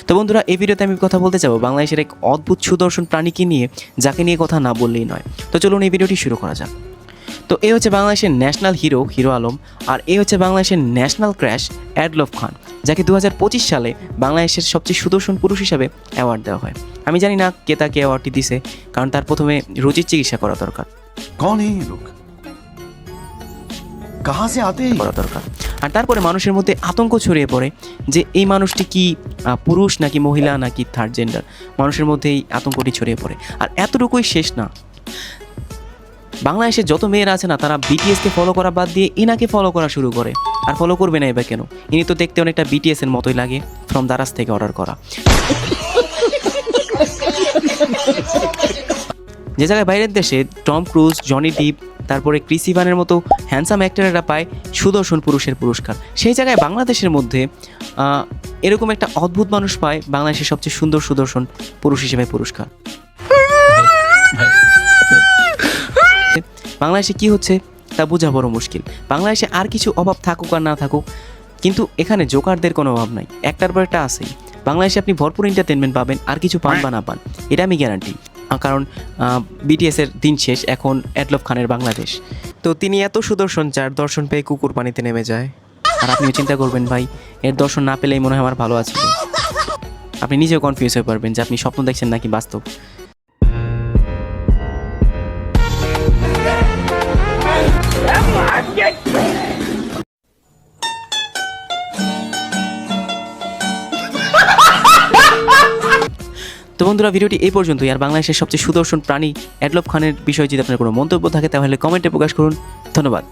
তো বন্ধুরা, এই ভিডিওতে আমি কথা বলতে চাবো বাংলাদেশের এক অদ্ভুত সুদর্শন প্রাণীকে নিয়ে, যাকে নিয়ে কথা না বললেই নয়। তো চলুন এই ভিডিওটি শুরু করা যাক। তো এই হচ্ছে বাংলাদেশের ন্যাশনাল হিরো হিরো আলম, আর এই হচ্ছে বাংলাদেশের ন্যাশনাল ক্র্যাশ অ্যাডলফ খান, যাকে 2025 সালে বাংলাদেশের সবচেয়ে সুদর্শন পুরুষ হিসাবে অ্যাওয়ার্ড দেওয়া হয়। আমি জানি না কে তাকে অ্যাওয়ার্ডটি দিছে, কারণ তার প্রথমে রুচির চিকিৎসা করা দরকার। कौन है ये लोग कहाँ से आते हैं করা দরকার আর তারপরে মানুষের মধ্যে আতঙ্ক ছড়িয়ে পড়ে যে এই মানুষটি কি পুরুষ নাকি মহিলা নাকি থার্ড জেন্ডার। মানুষের মধ্যে এই আতঙ্কটি ছড়িয়ে পড়ে। আর এতটুকুই শেষ না, বাংলাদেশে যত মেয়েরা আছে না, তারা বিটিএসকে ফলো করা বাদ দিয়ে ইনাকে ফলো করা শুরু করে। আর ফলো করবে না এবার কেন? ইনি তো দেখতে অনেকটা বিটিএস এর মতোই লাগে, ফ্রম দারাজ থেকে অর্ডার করা। যে জায়গায় বাইরের দেশে টম ক্রুজ, জনি ডিপ, তারপরে ক্রিস ইভানের মতো হ্যান্ডসাম অ্যাক্টরেরা পায় সুদর্শন পুরুষের পুরস্কার, সেই জায়গায় বাংলাদেশের মধ্যে এরকম একটা অদ্ভুত মানুষ পায় বাংলাদেশের সবচেয়ে সুদর্শন পুরুষ হিসেবে পুরস্কার। বাংলাদেশে কি হচ্ছে তা বোঝা বড় মুশকিল। বাংলাদেশে আর কিছু অভাব থাকুক আর না থাকুক, কিন্তু এখানে জোকারদের কোনো অভাব নাই, একটার পর একটা আছেই। বাংলাদেশে আপনি ভরপুর এন্টারটেনমেন্ট পাবেন, আর কিছু পান বা না পান, এটা আমি গ্যারান্টি। কারণ বিটিএসের দিন শেষ, এখন অ্যাডলফ খানের বাংলাদেশ। তো তিনি এত সুদর্শন, যার দর্শন পেয়ে কুকুর পানিতে নেমে যায়। আর আপনিও চিন্তা করবেন, ভাই এর দর্শন না পেলেই মনে হয় আমার ভালো আছে। আপনি নিজেও কনফিউজ হয়ে পারবেন যে আপনি স্বপ্ন দেখছেন নাকি বাস্তব। তো বন্ধুরা, ভিডিওটি এই পর্যন্তই। আর বাংলাদেশের সবচেয়ে সুদর্শন প্রাণী অ্যাডলফ খানের বিষয়ে যদি আপনার কোনো মন্তব্য থাকে তাহলে কমেন্টে প্রকাশ করুন। ধন্যবাদ।